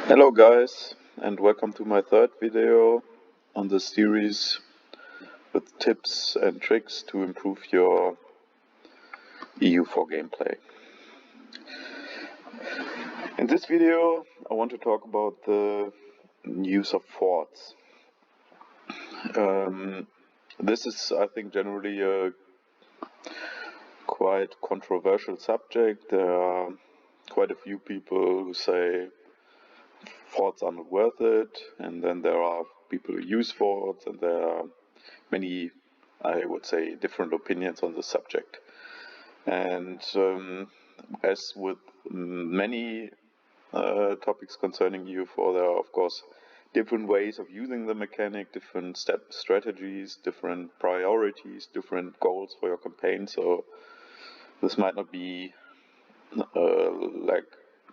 Hello guys, and welcome to my third video on this series with tips and tricks to improve your EU4 gameplay. In this video I want to talk about the use of forts. This is, I think, generally a quite controversial subject. There are quite a few people who say forts are not worth it, and then there are people who use forts, and there are many, I would say, different opinions on the subject. And as with many topics concerning EU4, there are of course different ways of using the mechanic, different strategies, different priorities, different goals for your campaign. So this might not be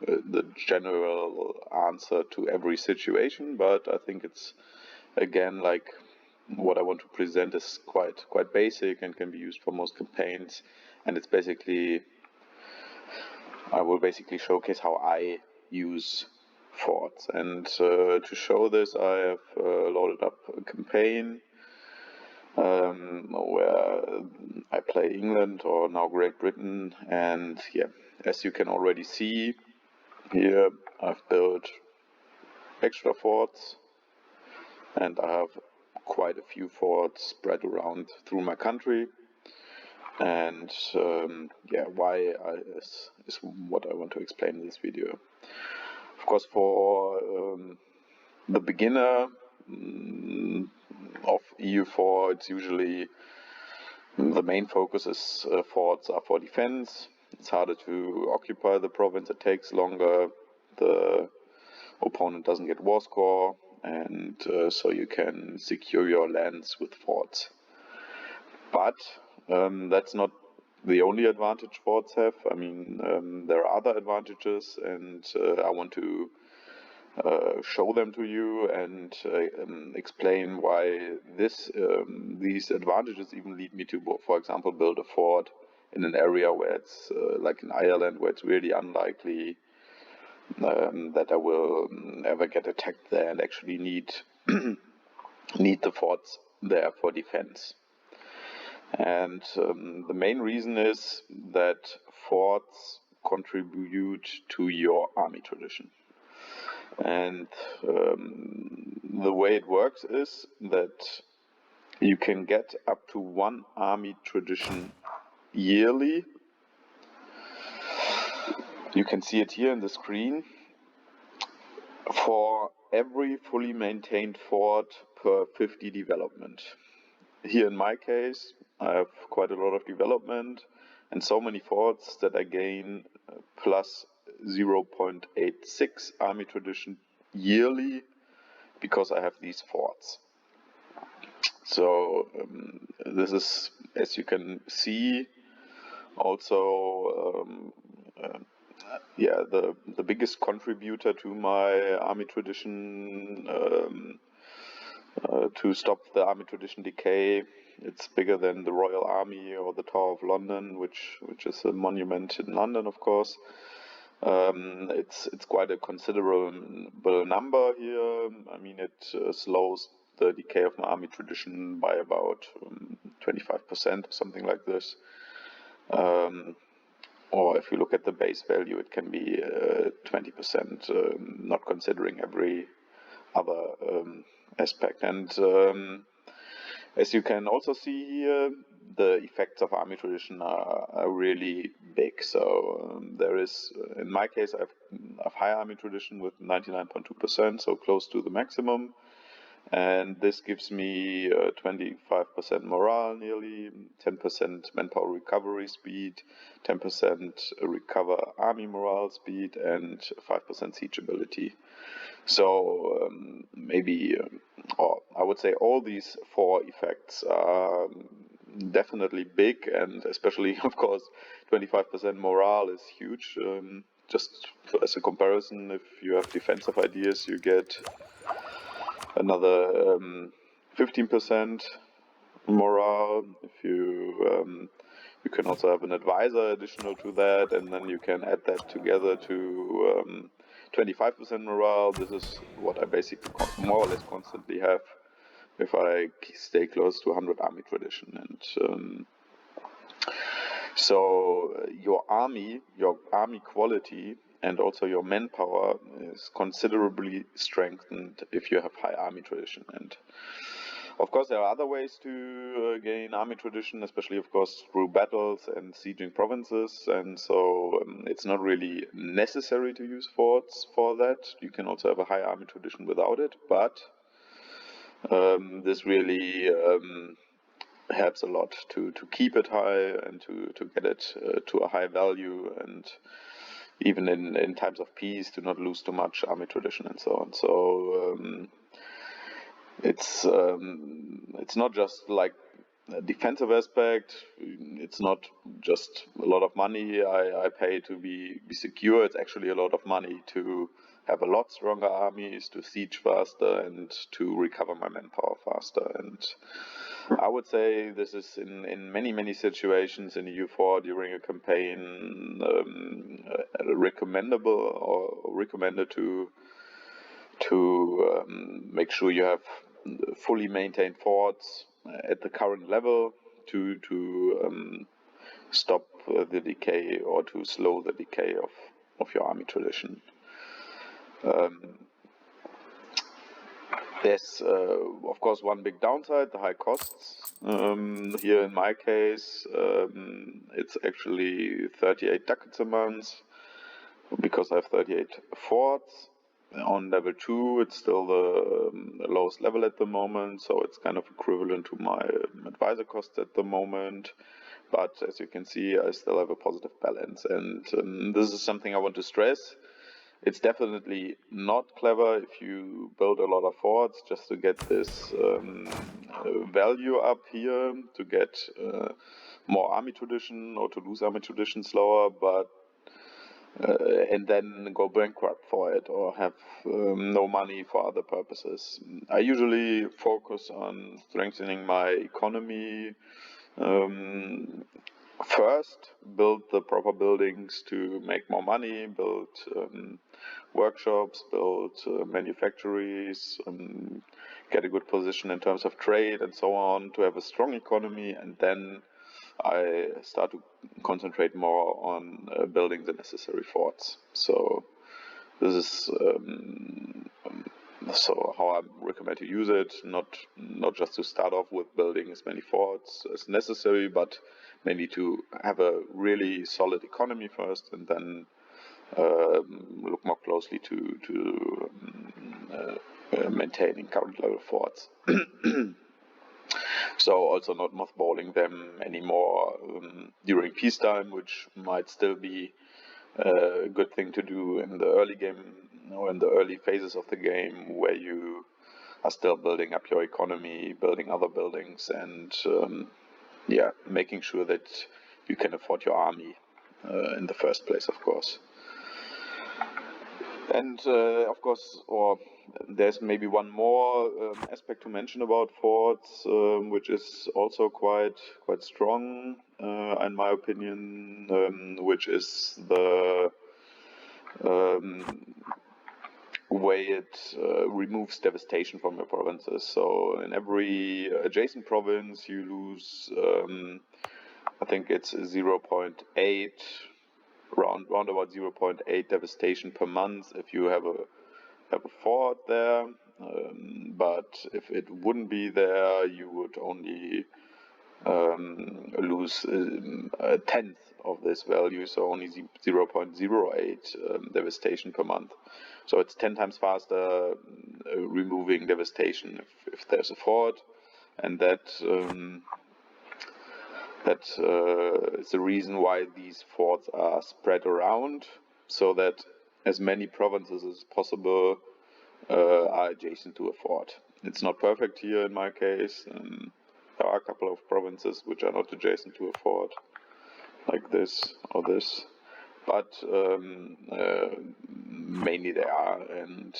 the general answer to every situation, but I think it's, again, like what I want to present is quite basic and can be used for most campaigns. And it's basically, I will basically showcase how I use forts. And to show this, I have loaded up a campaign where I play England, or now Great Britain. And yeah, as you can already see here, I've built extra forts, and I have quite a few forts spread around through my country. And yeah, why is what I want to explain in this video. Of course, for the beginner of EU4, it's usually the main focus is forts are for defense. It's harder to occupy the province, it takes longer, the opponent doesn't get war score, and so you can secure your lands with forts. But that's not the only advantage forts have. I mean, there are other advantages, and I want to show them to you and explain why these advantages even lead me to, for example, build a fort in an area where it's like in Ireland, where it's really unlikely that I will ever get attacked there, and actually need the forts there for defense. And the main reason is that forts contribute to your army tradition. And the way it works is that you can get up to one army tradition yearly. You can see it here in the screen. For every fully maintained fort per 50 development. Here in my case, I have quite a lot of development and so many forts that I gain plus 0.86 army tradition yearly because I have these forts. So this is, as you can see, also the biggest contributor to my army tradition, to stop the army tradition decay. It's bigger than the Royal Army or the Tower of London, which is a monument in London, of course. It's quite a considerable number here. I mean, it slows the decay of my army tradition by about 25% or something like this. Or if you look at the base value, it can be 20%, not considering every other aspect. And as you can also see here, the effects of army tradition are really big. So there is, in my case, I have high army tradition with 99.2%, so close to the maximum. And this gives me 25% morale nearly, 10% manpower recovery speed, 10% recover army morale speed, and 5% siege ability. So maybe, or I would say all these four effects are definitely big, and especially, of course, 25% morale is huge. Just as a comparison, if you have defensive ideas, you get another 15% morale. If you can also have an advisor additional to that, and then you can add that together to 25% morale. This is what I basically more or less constantly have if I stay close to 100 army tradition. And so your army quality and also your manpower is considerably strengthened if you have high army tradition. And of course, there are other ways to gain army tradition, especially, of course, through battles and sieging provinces. And so it's not really necessary to use forts for that. You can also have a high army tradition without it, but this really helps a lot to keep it high and to get it to a high value, and even in times of peace to not lose too much army tradition and so on. So it's not just like a defensive aspect. It's not just a lot of money I pay to be secure. It's actually a lot of money to have a lot stronger armies, to siege faster, and to recover my manpower faster. And I would say this is in many situations in EU4 during a campaign recommendable or recommended to make sure you have fully maintained forts at the current level to stop the decay or to slow the decay of your army tradition. There's of course one big downside, the high costs. Here in my case it's actually 38 ducats a month because I have 38 forts. On level 2 it's still the lowest level at the moment, so it's kind of equivalent to my advisor costs at the moment. But as you can see, I still have a positive balance, and this is something I want to stress. It's definitely not clever if you build a lot of forts just to get this value up here, to get more army tradition or to lose army tradition slower, but and then go bankrupt for it or have no money for other purposes. I usually focus on strengthening my economy first, build the proper buildings to make more money, build workshops, build manufactories, get a good position in terms of trade and so on, to have a strong economy, and then I start to concentrate more on building the necessary forts. So this is so how I recommend to use it, not just to start off with building as many forts as necessary, but mainly to have a really solid economy first, and then look more closely to maintaining current level forts. So also not mothballing them anymore during peacetime, which might still be a good thing to do in the early game or in the early phases of the game, where you are still building up your economy, building other buildings, and making sure that you can afford your army in the first place, of course. And of course, there's maybe one more aspect to mention about forts, which is also quite strong, in my opinion, which is the way it removes devastation from your provinces. So in every adjacent province you lose, I think it's 0.8, round about 0.8 devastation per month if you have a fort there, but if it wouldn't be there, you would only lose a tenth of this value, so only 0.08 devastation per month. So it's 10 times faster removing devastation if there's a fort, and that is the reason why these forts are spread around, so that as many provinces as possible are adjacent to a fort. It's not perfect here in my case. There are a couple of provinces which are not adjacent to a fort, like this or this, but mainly they are, and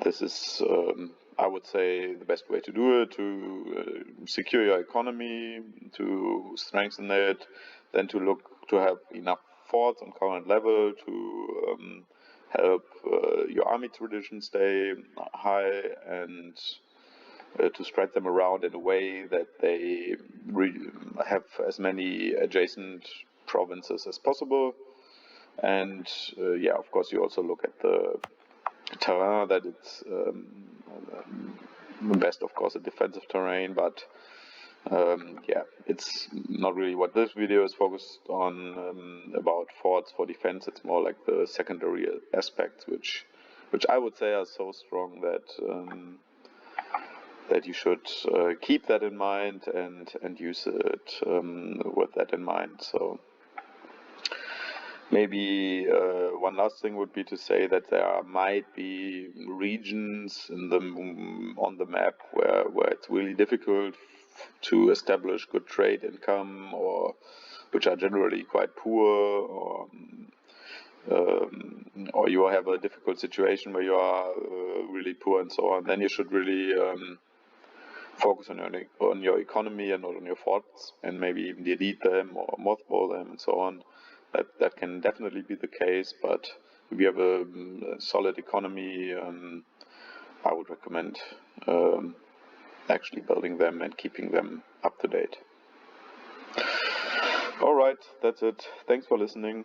this is, I would say, the best way to do it, to secure your economy, to strengthen it, then to look to have enough forts on current level to help your army tradition stay high, and to spread them around in a way that they have as many adjacent provinces as possible. And yeah, of course, you also look at the terrain, that it's best, of course, a defensive terrain, but yeah, it's not really what this video is focused on about forts for defense. It's more like the secondary aspects, which I would say are so strong that that you should keep that in mind and use it with that in mind. So maybe one last thing would be to say that there might be regions on the map where it's really difficult to establish good trade income, or which are generally quite poor, or you have a difficult situation where you are really poor and so on. Then you should really focus on your economy and not on your forts, and maybe even delete them or mothball them and so on. That can definitely be the case, but if you have a solid economy, I would recommend actually building them and keeping them up to date. Alright, that's it. Thanks for listening.